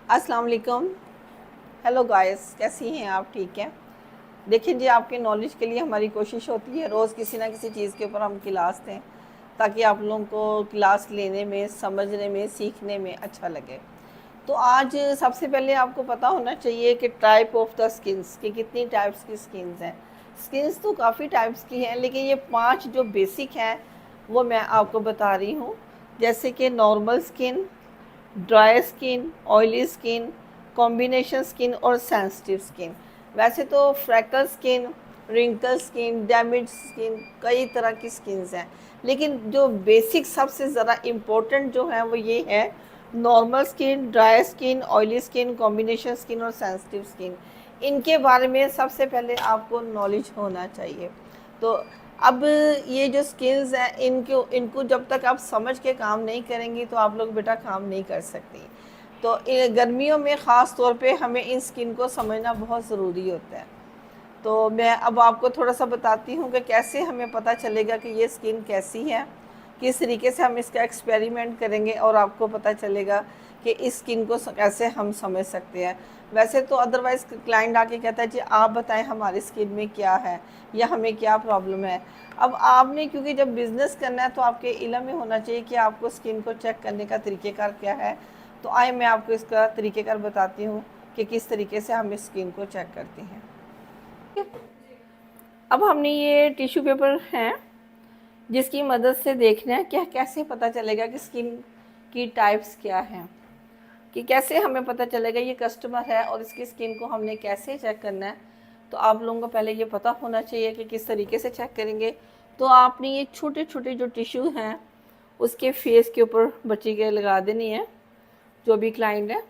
अस्सलाम वालेकुम। Hello guys, कैसी हैं आप? ठीक हैं? देखिए जी, आपके नॉलेज के लिए हमारी कोशिश होती है रोज़ किसी ना किसी चीज़ के ऊपर हम क्लास दें, ताकि आप लोगों को क्लास लेने में, समझने में, सीखने में अच्छा लगे। तो आज सबसे पहले आपको पता होना चाहिए कि टाइप ऑफ द स्किन्स, कि कितनी टाइप्स की स्किन्स हैं। स्किन्स तो काफ़ी टाइप्स की हैं, लेकिन ये 5 जो बेसिक हैं वो मैं आपको बता रही हूँ। जैसे कि normal skin, dry skin, oily skin, combination skin और सेंसिटिव स्किन। वैसे तो freckle skin, wrinkle skin, damage skin, कई तरह की स्किन्स हैं, लेकिन जो बेसिक सबसे ज़्यादा इम्पोर्टेंट जो है वो ये है normal skin, dry skin, oily skin, combination skin और सेंसिटिव स्किन। इनके बारे में सबसे पहले आपको नॉलेज होना चाहिए। तो अब ये जो स्किल्स हैं, इनको इनको जब तक आप समझ के काम नहीं करेंगी तो आप लोग बेटा काम नहीं कर सकती। तो गर्मियों में ख़ास तौर पे हमें इन स्किन को समझना बहुत ज़रूरी होता है। तो मैं अब आपको थोड़ा सा बताती हूँ कि कैसे हमें पता चलेगा कि ये स्किन कैसी है, किस तरीके से हम इसका एक्सपेरिमेंट करेंगे और आपको पता चलेगा कि इस स्किन को कैसे हम समझ सकते हैं। वैसे तो अदरवाइज़ क्लाइंट आके कहता है जी आप बताएं हमारी स्किन में क्या है या हमें क्या प्रॉब्लम है। अब आपने क्योंकि जब बिज़नेस करना है तो आपके इल्म में होना चाहिए कि आपको स्किन को चेक करने का तरीक़ेकार क्या है। तो आए मैं आपको इसका तरीक़ेकार बताती हूँ कि किस तरीके से हम इस स्किन को चेक करते हैं। अब हमने ये टिश्यू पेपर हैं जिसकी मदद से देखना है कि कैसे पता चलेगा कि स्किन की टाइप्स क्या हैं, कि कैसे हमें पता चलेगा ये कस्टमर है और इसकी स्किन को हमने कैसे चेक करना है। तो आप लोगों को पहले ये पता होना चाहिए कि किस तरीके से चेक करेंगे। तो आपने ये छोटे छोटे जो टिश्यू हैं उसके फेस के ऊपर बच्ची के लगा देनी है, जो भी क्लाइंट है।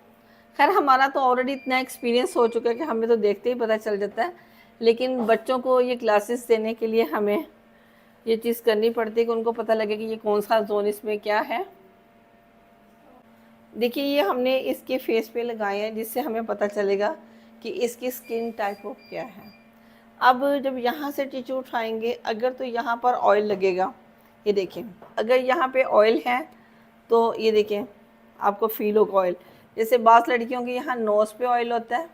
खैर हमारा तो ऑलरेडी इतना एक्सपीरियंस हो चुका है कि हमें तो देखते ही पता चल जाता है, लेकिन बच्चों को ये क्लासेस देने के लिए हमें ये चीज़ करनी पड़ती है कि उनको पता लगे कि ये कौन सा जोन इसमें क्या है। देखिए ये हमने इसके फेस पे लगाए हैं जिससे हमें पता चलेगा कि इसकी स्किन टाइप ऑफ क्या है। अब जब यहाँ से टिश्यू उठाएंगे, अगर तो यहाँ पर ऑयल लगेगा, ये देखें अगर यहाँ पे ऑयल है तो ये देखें आपको फील होगा ऑयल। जैसे बास लड़कियों के यहाँ नोज़ पे ऑयल होता है,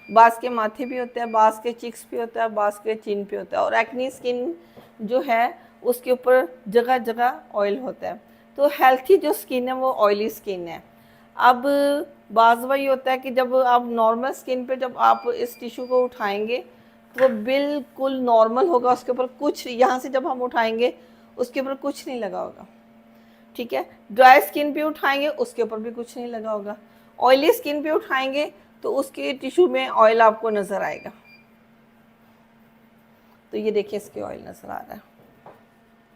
बास के माथे पे होता है, बास के चिक्स पे होता है, बास के चिन पे होता है, और एक्नी स्किन जो है उसके ऊपर जगह जगह ऑयल होता है। तो हेल्थी जो स्किन है वो ऑयली स्किन है। अब बाज़ वही होता है कि जब आप नॉर्मल स्किन पे जब आप इस टिश्यू को उठाएंगे तो वो बिल्कुल नॉर्मल होगा, उसके ऊपर कुछ यहाँ से जब हम उठाएंगे उसके ऊपर कुछ नहीं लगा होगा, ठीक है। ड्राई स्किन पे उठाएंगे उसके ऊपर भी कुछ नहीं लगा होगा। ऑयली स्किन पे उठाएंगे तो उसके टिश्यू में ऑयल आपको नज़र आएगा। तो ये देखिए इसके ऑयल नज़र आ रहा है,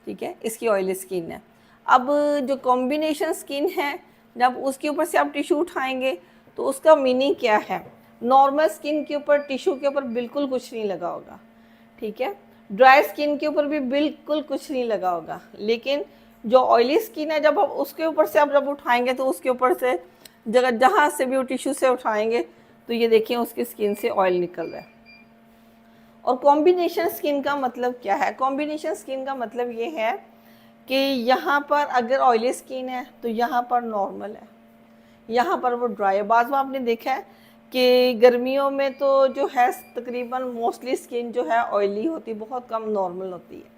ठीक है, इसकी ऑयली स्किन है। अब जो कॉम्बिनेशन स्किन है, जब उसके ऊपर से आप टिश्यू उठाएंगे तो उसका मीनिंग क्या है। नॉर्मल स्किन के ऊपर टिश्यू के ऊपर बिल्कुल कुछ नहीं लगा होगा, ठीक है। ड्राई स्किन के ऊपर भी बिल्कुल कुछ नहीं लगा होगा, लेकिन जो ऑयली स्किन है जब आप उसके ऊपर से आप जब उठाएंगे तो उसके ऊपर से जगह जहाँ से भी वो टिश्यू से उठाएंगे तो ये देखिए उसकी स्किन से ऑयल निकल रहा है। और कॉम्बिनेशन स्किन का मतलब क्या है? कॉम्बिनेशन स्किन का मतलब ये है कि यहाँ पर अगर ऑयली स्किन है तो यहाँ पर नॉर्मल है, यहाँ पर वो ड्राई है। बाद में आपने देखा है कि गर्मियों में तो जो है तकरीबन मोस्टली स्किन जो है ऑयली होती है, बहुत कम नॉर्मल होती है।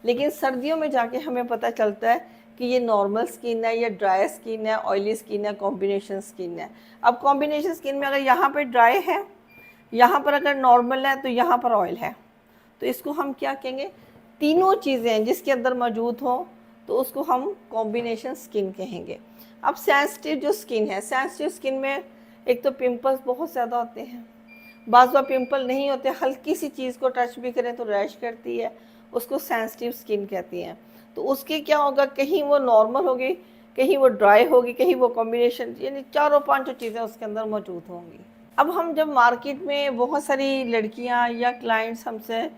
लेकिन सर्दियों में जाके हमें पता चलता है कि ये नॉर्मल स्किन है या ड्राई स्किन है, ऑयली स्किन है, कॉम्बिनेशन स्किन है। अब कॉम्बिनेशन स्किन में अगर यहाँ पर ड्राई है, यहाँ पर अगर नॉर्मल है तो यहाँ पर ऑयल है, तो इसको हम क्या कहेंगे? तीनों चीज़ें जिसके अंदर मौजूद हो तो उसको हम कॉम्बिनेशन स्किन कहेंगे। अब सेंसिटिव जो स्किन है, सेंसिटिव स्किन में एक तो पिंपल्स बहुत ज़्यादा होते हैं, बाज़ बार पिंपल नहीं होते, हल्की सी चीज़ को टच भी करें तो रैश करती है, उसको सेंसिटिव स्किन कहती हैं। तो उसके क्या होगा, कहीं वो नॉर्मल होगी, कहीं वो ड्राई होगी, कहीं वो कॉम्बिनेशन, यानी चारों पांचों चीज़ें उसके अंदर मौजूद होंगी। अब हम जब मार्केट में बहुत सारी लड़कियां या क्लाइंट्स हमसे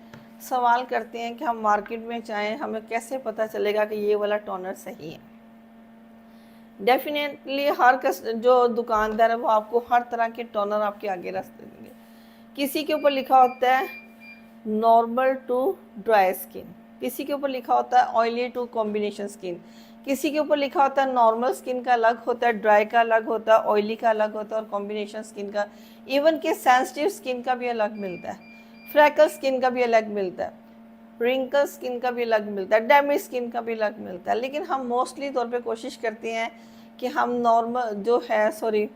सवाल करते हैं कि हम मार्केट में जाएं, हमें कैसे पता चलेगा कि ये वाला टोनर सही है। डेफिनेटली हर जो दुकानदार है वो आपको हर तरह के टोनर आपके आगे रख देंगे। किसी के ऊपर लिखा होता है नॉर्मल टू ड्राई स्किन, किसी के ऊपर लिखा होता है ऑयली टू कॉम्बिनेशन स्किन, किसी के ऊपर लिखा होता है नॉर्मल स्किन का अलग होता है, ड्राई का अलग होता है, ऑयली का अलग होता है और कॉम्बिनेशन स्किन का, इवन कि सेंसिटिव स्किन का भी अलग मिलता है, फ्रैकल स्किन का भी अलग मिलता है, रिंकल स्किन का भी अलग मिलता है, डैमेज स्किन का भी अलग मिलता है। लेकिन हम मोस्टली तौर पे कोशिश करते हैं कि हम नॉर्मल जो है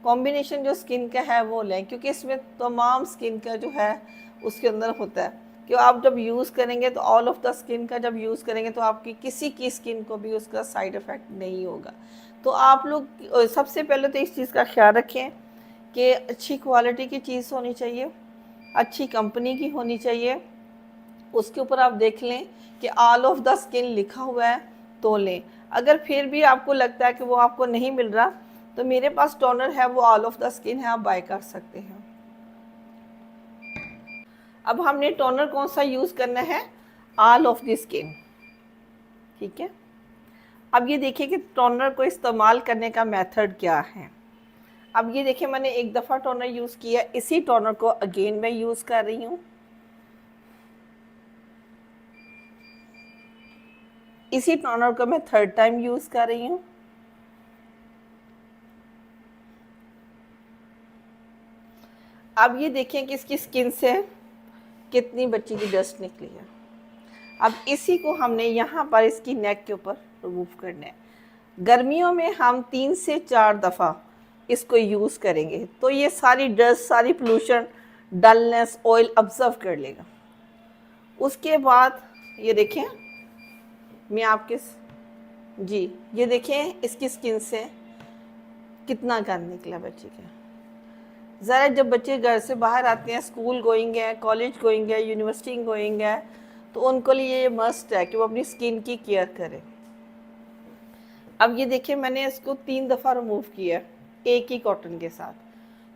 कॉम्बिनेशन जो स्किन का है वो लें, क्योंकि इसमें तमाम स्किन का जो है उसके अंदर होता है कि आप जब यूज़ करेंगे तो ऑल ऑफ द स्किन का जब यूज़ करेंगे तो आपकी किसी की स्किन को भी उसका साइड इफ़ेक्ट नहीं होगा। तो आप लोग सबसे पहले तो इस चीज़ का ख्याल रखें कि अच्छी क्वालिटी की चीज़ होनी चाहिए, अच्छी कंपनी की होनी चाहिए, उसके ऊपर आप देख लें कि ऑल ऑफ द स्किन लिखा हुआ है तो लें। अगर फिर भी आपको लगता है कि वो आपको नहीं मिल रहा तो मेरे पास टोनर है, वो ऑल ऑफ द स्किन है, आप बाय कर सकते हैं। अब हमने टोनर कौन सा यूज़ करना है, ऑल ऑफ द स्किन, ठीक है। अब ये देखिए कि टोनर को इस्तेमाल करने का मेथड क्या है। अब ये देखिए मैंने एक दफ़ा टोनर यूज़ किया, इसी टोनर को अगेन मैं यूज़ कर रही हूँ, इसी टोनर को मैं थर्ड टाइम यूज़ कर रही हूँ। अब ये देखें कि इसकी स्किन से कितनी बच्ची की डस्ट निकली है। अब इसी को हमने यहाँ पर इसकी नेक के ऊपर रिमूव करना है। गर्मियों में हम 3 से 4 दफ़ा इसको यूज़ करेंगे तो ये सारी डस्ट, सारी पोल्यूशन, डलनेस, ऑयल ऑब्जर्व कर लेगा। उसके बाद ये देखें, मैं आपके जी ये देखें इसकी स्किन से कितना गंद निकला बच्चे का। ज़रा जब बच्चे घर से बाहर आते हैं, स्कूल गोइंग है, कॉलेज गोइंग है, यूनिवर्सिटी गोइंग है, तो उनको लिए ये मस्ट है कि वो अपनी स्किन की केयर करें। अब ये देखिए मैंने इसको 3 दफ़ा रिमूव किया एक ही कॉटन के साथ,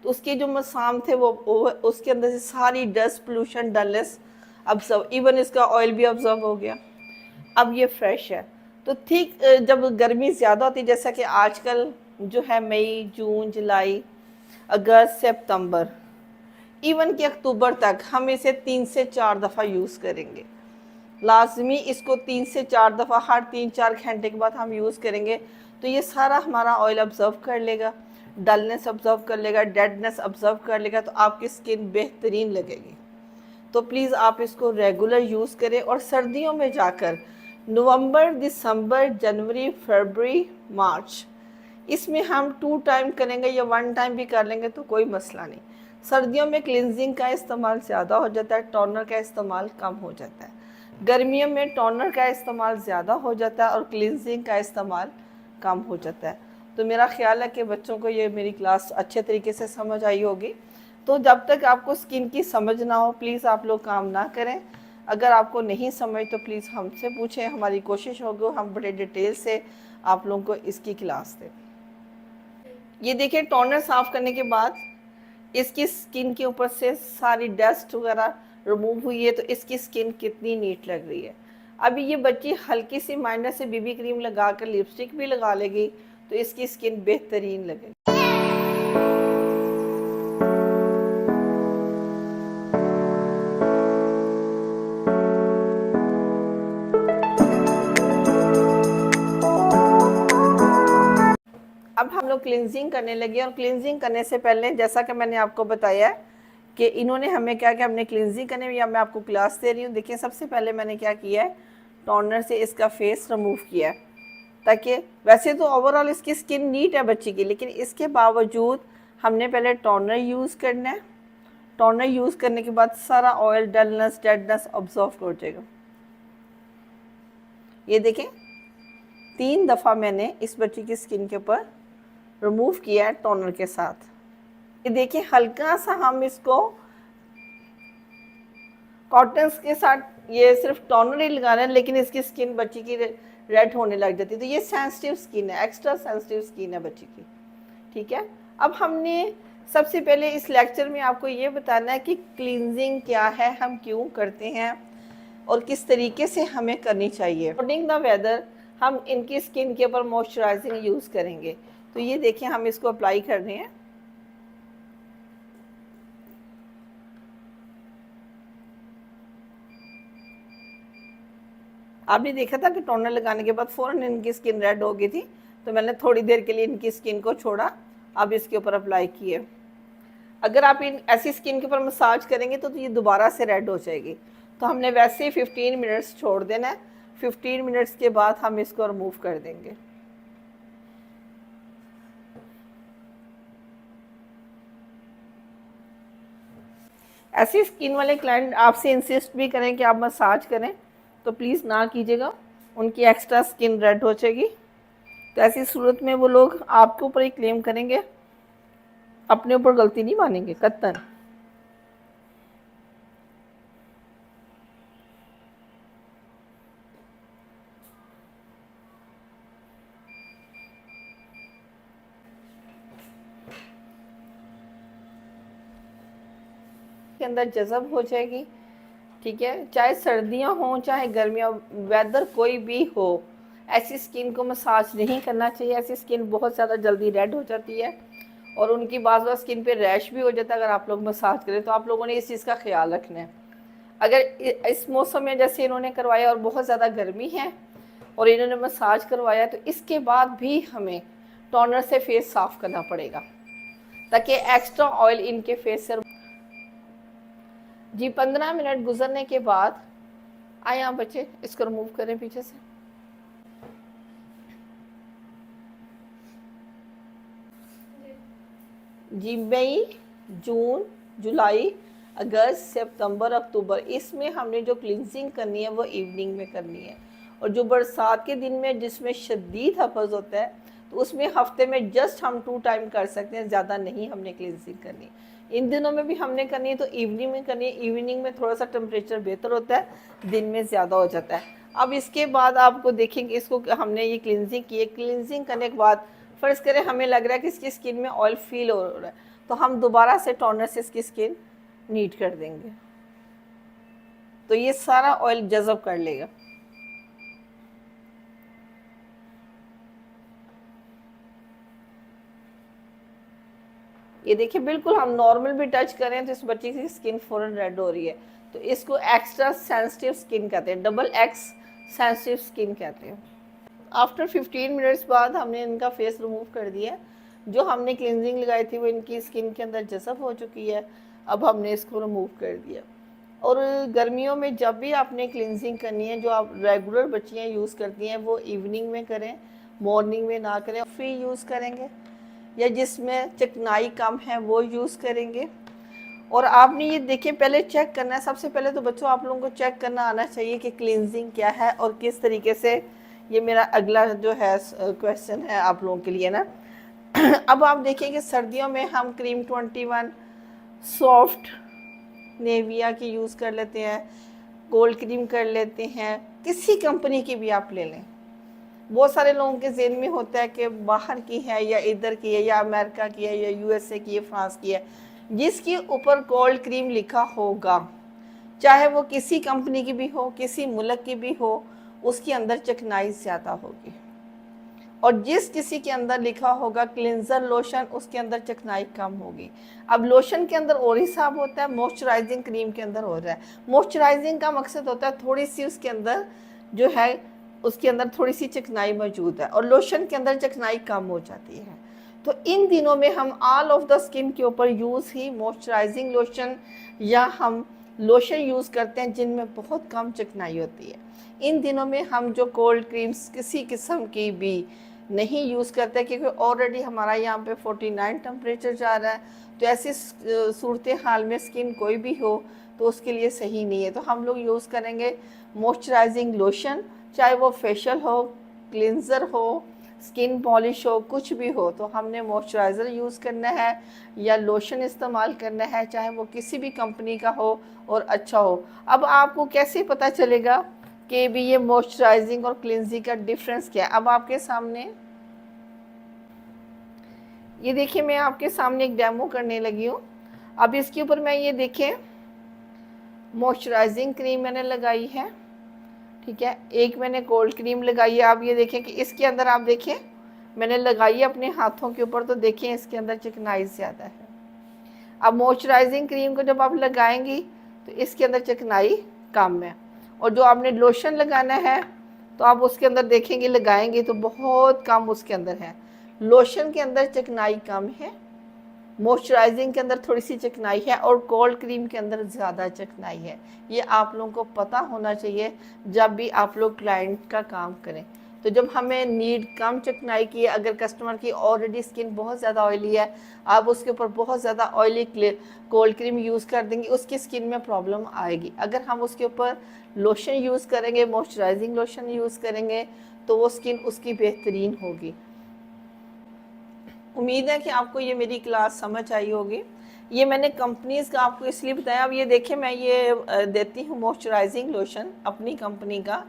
तो उसके जो मसाम थे वो उसके अंदर से सारी dust, pollution, dullness observe, even इसका ऑयल भी ऑब्जर्व हो गया। अब ये फ्रेश है। तो ठीक जब गर्मी ज़्यादा होती है, जैसा कि आजकल जो है मई, जून, जुलाई, अगस्त, सितंबर, इवन कि अक्टूबर तक हम इसे 3 से 4 दफ़ा यूज़ करेंगे। लाजमी इसको 3 से 4 दफ़ा हर 3-4 घंटे के बाद हम यूज़ करेंगे तो ये सारा हमारा ऑयल ऑब्जर्व कर लेगा, डलनेस ऑब्जर्व कर लेगा, डेडनेस ऑब्जर्व कर लेगा, तो आपकी स्किन बेहतरीन लगेगी। तो प्लीज़ आप इसको रेगुलर यूज़ करें। और सर्दियों में जाकर नवंबर, दिसंबर, जनवरी, फरवरी, मार्च, इसमें हम 2 टाइम करेंगे या 1 टाइम भी कर लेंगे तो कोई मसला नहीं। सर्दियों में क्लिनजिंग का इस्तेमाल ज़्यादा हो जाता है, टोनर का इस्तेमाल कम हो जाता है। गर्मियों में टोनर का इस्तेमाल ज़्यादा हो जाता है और क्लिनजिंग का इस्तेमाल कम हो जाता है। तो मेरा ख्याल है कि बच्चों को ये मेरी क्लास अच्छे तरीके से समझ आई होगी। तो जब तक आपको स्किन की समझ ना हो प्लीज़ आप लोग काम ना करें। अगर आपको नहीं समझ तो प्लीज़ हमसे पूछें, हमारी कोशिश होगी हम बड़े डिटेल से आप लोगों को इसकी क्लास दें। ये देखिए टोनर साफ़ करने के बाद इसकी स्किन के ऊपर से सारी डस्ट वगैरह रिमूव हुई है, तो इसकी स्किन कितनी नीट लग रही है। अभी ये बच्ची हल्की सी माइनर से बीबी क्रीम लगा कर लिपस्टिक भी लगा लेगी तो इसकी स्किन बेहतरीन लगेगी। अब हम लोग क्लिनजिंग करने लगे और क्लिनजिंग करने से पहले जैसा कि मैंने आपको बताया कि इन्होंने हमें क्या क्या हमने क्लिनजिंग करने में, या मैं आपको क्लास दे रही हूँ। देखिए सबसे पहले मैंने क्या किया है, टोनर से इसका फेस रिमूव किया है, ताकि वैसे तो ओवरऑल इसकी स्किन नीट है बच्ची की, लेकिन इसके बावजूद हमने पहले टोनर यूज़ करना है। टोनर यूज़ करने के बाद सारा ऑयल, डलनेस, डेडनेस ऑब्जर्व हो जाएगा। ये देखें 3 दफ़ा मैंने इस बच्ची की स्किन के ऊपर रिमूव किया है टोनर के साथ। ये देखिए हल्का सा हम इसको कॉटन के साथ, ये सिर्फ टोनर ही लगाना है, लेकिन इसकी स्किन बच्ची की रेड होने लग जाती है। तो ये सेंसिटिव स्किन है, एक्स्ट्रा सेंसिटिव स्किन है बच्ची की, ठीक है। अब हमने सबसे पहले इस लेक्चर में आपको ये बताना है कि क्लींजिंग क्या है, हम क्यों करते हैं और किस तरीके से हमें करनी चाहिए। अकॉर्डिंग द वेदर हम इनकी स्किन के ऊपर मॉइस्चराइजिंग यूज़ करेंगे। तो ये देखिए हम इसको अप्लाई कर रहे हैं। आपने देखा था कि टोनर लगाने के बाद फ़ौरन इनकी स्किन रेड हो गई थी, तो मैंने थोड़ी देर के लिए इनकी स्किन को छोड़ा, अब इसके ऊपर अप्लाई किए। अगर आप इन ऐसी स्किन के ऊपर मसाज करेंगे तो ये दोबारा से रेड हो जाएगी। तो हमने वैसे ही 15 मिनट्स छोड़ देना है। 15 मिनट्स के बाद हम इसको रिमूव कर देंगे। ऐसी स्किन वाले क्लाइंट आपसे इंसिस्ट भी करें कि आप मसाज करें तो प्लीज़ ना कीजिएगा, उनकी एक्स्ट्रा स्किन रेड हो जाएगी। तो ऐसी सूरत में वो लोग आपके ऊपर ही क्लेम करेंगे, अपने ऊपर गलती नहीं मानेंगे कतई। के अंदर जज़ब हो जाएगी, ठीक है। चाहे सर्दियां हों चाहे गर्मियां, वेदर कोई भी हो, ऐसी स्किन को मसाज नहीं करना चाहिए। ऐसी स्किन बहुत ज़्यादा जल्दी रेड हो जाती है और उनकी बाज़ स्किन पे रैश भी हो जाता है। अगर आप लोग मसाज करें तो आप लोगों ने इस चीज़ का ख्याल रखना है। अगर इस मौसम में जैसे इन्होंने करवाया और बहुत ज़्यादा गर्मी है और इन्होंने मसाज करवाया, तो इसके बाद भी हमें टोनर से फेस साफ़ करना पड़ेगा ताकि एक्स्ट्रा ऑयल इनके फेस से जी। 15 मिनट गुजरने के बाद आए आप बच्चे, इसको रिमूव करें पीछे से। जी मई, जून, जुलाई, अगस्त, सितंबर, अक्टूबर, इसमें हमने जो क्लिनजिंग करनी है वो इवनिंग में करनी है। और जो बरसात के दिन में जिसमें शदीद हफज होता है, तो उसमें हफ्ते में जस्ट हम 2 टाइम कर सकते हैं, ज़्यादा नहीं हमने क्लिनजिंग करनी। इन दिनों में भी हमने करनी है तो इवनिंग में करनी है। इवनिंग में थोड़ा सा टेम्परेचर बेहतर होता है, दिन में ज़्यादा हो जाता है। अब इसके बाद आपको देखेंगे, इसको हमने ये क्लिनजिंग की है। क्लिनजिंग करने के बाद फ़र्ज़ करें हमें लग रहा है कि इसकी स्किन में ऑयल फील हो रहा है, तो हम दोबारा से टोनर से इसकी स्किन नीट कर देंगे, तो ये सारा ऑयल जज़ब कर लेगा। ये देखिए, बिल्कुल हम नॉर्मल भी टच करें तो इस बच्ची की स्किन फ़ौरन रेड हो रही है। तो इसको एक्स्ट्रा सेंसिटिव स्किन कहते हैं, डबल एक्स सेंसिटिव स्किन कहते हैं। आफ्टर 15 मिनट्स बाद हमने इनका फेस रिमूव कर दिया। जो हमने क्लिनजिंग लगाई थी वो इनकी स्किन के अंदर जज़ब हो चुकी है। अब हमने इसको रिमूव कर दिया। और गर्मियों में जब भी आपने क्लिनजिंग करनी है, जो आप रेगुलर बच्चियाँ यूज़ करती हैं वो इवनिंग में करें, मॉर्निंग में ना करें। फ्री यूज़ करेंगे या जिसमें चिकनाई कम है वो यूज़ करेंगे। और आपने ये देखिए, पहले चेक करना है। सबसे पहले तो बच्चों आप लोगों को चेक करना आना चाहिए कि क्लिनजिंग क्या है और किस तरीके से। ये मेरा अगला जो है क्वेश्चन है आप लोगों के लिए ना। अब आप देखिए कि सर्दियों में हम क्रीम 21 सॉफ्ट नेविया की यूज़ कर लेते हैं, कोल्ड क्रीम कर लेते हैं, किसी कंपनी की भी आप ले लें। बहुत सारे लोगों के ज़हन में होता है कि बाहर की है या इधर की है या अमेरिका की है या यूएसए की है, फ्रांस की है। जिसके ऊपर कोल्ड क्रीम लिखा होगा, चाहे वो किसी कंपनी की भी हो, किसी मुल्क की भी हो, उसके अंदर चिकनाई ज़्यादा होगी। और जिस किसी के अंदर लिखा होगा क्लिनजर लोशन, उसके अंदर चिकनाई कम होगी। अब लोशन के अंदर और हिसाब होता है, मॉइस्चराइजिंग क्रीम के अंदर हो रहा है। मॉइस्चराइजिंग का मकसद होता है थोड़ी सी उसके अंदर जो है, उसके अंदर थोड़ी सी चिकनाई मौजूद है, और लोशन के अंदर चिकनाई कम हो जाती है। तो इन दिनों में हम ऑल ऑफ द स्किन के ऊपर यूज़ ही मॉइस्चराइजिंग लोशन या हम लोशन यूज़ करते हैं जिनमें बहुत कम चिकनाई होती है। इन दिनों में हम जो कोल्ड क्रीम्स किसी किस्म की भी नहीं यूज़ करते, क्योंकि ऑलरेडी हमारा यहाँ पे 49 टेम्परेचर जा रहा है। तो ऐसी सूरत हाल में स्किन कोई भी हो तो उसके लिए सही नहीं है। तो हम लोग यूज़ करेंगे मॉइस्चराइजिंग लोशन, चाहे वो फेशियल हो, क्लिनज़र हो, स्किन पॉलिश हो, कुछ भी हो। तो हमने मॉइस्चराइज़र यूज़ करना है या लोशन इस्तेमाल करना है, चाहे वो किसी भी कंपनी का हो और अच्छा हो। अब आपको कैसे पता चलेगा कि भी ये मॉइस्चराइजिंग और क्लिनजिंग का डिफरेंस क्या है? अब आपके सामने ये देखिए, मैं आपके सामने एक डेमो करने लगी हूँ। अब इसके ऊपर मैं ये देखें, मॉइस्चराइजिंग क्रीम मैंने लगाई है, ठीक है। एक मैंने कोल्ड क्रीम लगाई है। आप ये देखें कि इसके अंदर, आप देखें मैंने लगाई है अपने हाथों के ऊपर, तो देखें इसके अंदर चिकनाई ज़्यादा है। अब मॉइस्चराइजिंग क्रीम को जब आप लगाएंगी तो इसके अंदर चिकनाई कम है। और जो आपने लोशन लगाना है तो आप उसके अंदर देखेंगे, लगाएंगे तो बहुत कम उसके अंदर है, लोशन के अंदर चिकनाई कम है, मॉइस्चराइजिंग के अंदर थोड़ी सी चिकनाई है, और कोल्ड क्रीम के अंदर ज़्यादा चिकनाई है। ये आप लोगों को पता होना चाहिए जब भी आप लोग क्लाइंट का काम करें। तो जब हमें नीड कम चिकनाई की है, अगर कस्टमर की ऑलरेडी स्किन बहुत ज़्यादा ऑयली है, आप उसके ऊपर बहुत ज़्यादा ऑयली कोल्ड क्रीम यूज़ कर देंगे, उसकी स्किन में प्रॉब्लम आएगी। अगर हम उसके ऊपर लोशन यूज़ करेंगे, मॉइस्चराइजिंग लोशन यूज़ करेंगे, तो वो स्किन उसकी बेहतरीन होगी। उम्मीद है कि आपको ये मेरी क्लास समझ आई होगी। ये मैंने कंपनीज़ का आपको इसलिए बताया। अब ये देखिए, मैं ये देती हूँ मॉइस्चराइजिंग लोशन अपनी कंपनी का,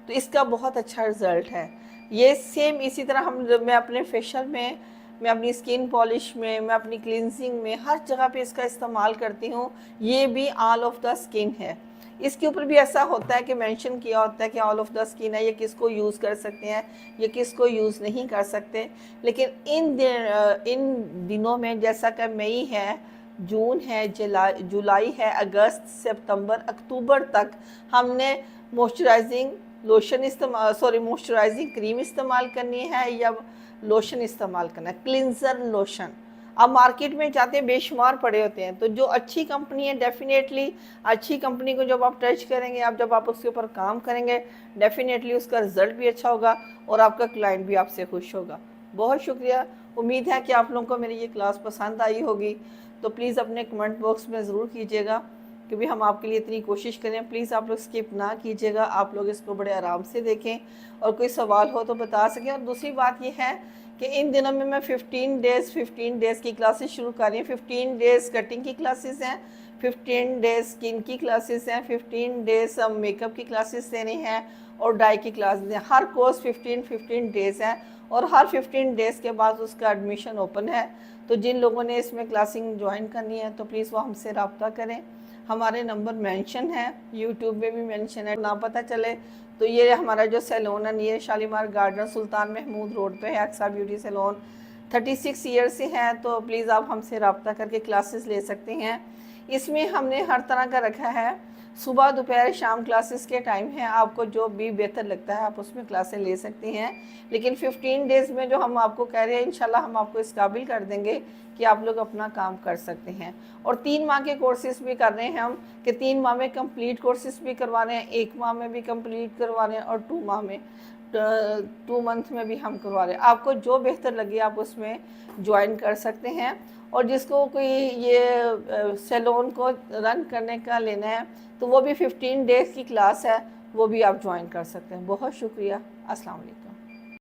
तो इसका बहुत अच्छा रिज़ल्ट है। ये सेम इसी तरह मैं अपने फेशियल में, मैं अपनी स्किन पॉलिश में, मैं अपनी क्लिनजिंग में, हर जगह पे इसका इस्तेमाल करती हूँ। ये भी ऑल ऑफ द स्किन है। इसके ऊपर भी ऐसा होता है कि मेंशन किया होता है कि ऑल ऑफ द स्किन है, ये किसको यूज़ कर सकते हैं, ये किसको यूज़ नहीं कर सकते। लेकिन इन दिनों में, जैसा कि मई है, जून है, जुलाई है, अगस्त, सितंबर, अक्टूबर तक हमने मॉइस्चराइजिंग लोशन मॉइस्चराइजिंग क्रीम इस्तेमाल करनी है या लोशन इस्तेमाल करना है, क्लिनजर लोशन। अब मार्केट में जाते हैं बेशुमार पड़े होते हैं, तो जो अच्छी कंपनी है, डेफिनेटली अच्छी कंपनी को जब आप टच करेंगे, जब आप उसके ऊपर काम करेंगे, डेफिनेटली उसका रिजल्ट भी अच्छा होगा और आपका क्लाइंट भी आपसे खुश होगा। बहुत शुक्रिया। उम्मीद है कि आप लोगों को मेरी ये क्लास पसंद आई होगी। तो प्लीज़ अपने कमेंट बॉक्स में ज़रूर कीजिएगा कि भी हम आपके लिए इतनी कोशिश करें। प्लीज़ आप लोग स्किप ना कीजिएगा, आप लोग इसको बड़े आराम से देखें और कोई सवाल हो तो बता सकें। और दूसरी बात ये है कि इन दिनों में मैं 15 डेज़ की क्लासेस शुरू कर रही हूँ। 15 डेज़ कटिंग की क्लासेस हैं, 15 डेज़ स्किन की क्लासेस हैं, 15 डेज़ मेकअप की क्लासेस देनी हैं और डाई की क्लास दें। हर कोर्स 15 डेज़ है और हर 15 डेज़ के बाद उसका एडमिशन ओपन है। तो जिन लोगों ने इसमें क्लासिंग ज्वाइन करनी है तो प्लीज़ वो हमसे रब्ता करें। हमारे नंबर मेंशन है, यूट्यूब में भी मेंशन है। ना पता चले तो ये हमारा जो सैलून है नियर शालीमार गार्डन, सुल्तान महमूद रोड पे है, अक्सा ब्यूटी सैलून। 36 ईयर से है, तो प्लीज़ आप हमसे रब्ता करके क्लासेस ले सकते हैं। इसमें हमने हर तरह का रखा है, सुबह दोपहर शाम क्लासेस के टाइम है। आपको जो भी बेहतर लगता है आप उसमें क्लासें ले सकती हैं। लेकिन 15 डेज़ में जो हम आपको कह रहे हैं, इंशाल्लाह हम आपको इस काबिल कर देंगे कि आप लोग अपना काम कर सकते हैं। और 3 माह के कोर्सेज़ भी कर रहे हैं हम, कि 3 माह में कंप्लीट कोर्सेज़ भी करवा रहे हैं, 1 माह में भी कंप्लीट करवा रहे हैं और 2 माह में 2 मंथ में भी हम करवा रहे हैं। आपको जो बेहतर लगे आप उसमें ज्वाइन कर सकते हैं। और जिसको कोई ये सैलून को रन करने का लेना है तो वो भी 15 डेज़ की क्लास है, वो भी आप ज्वाइन कर सकते हैं। बहुत शुक्रिया। अस्सलाम वालेकुम।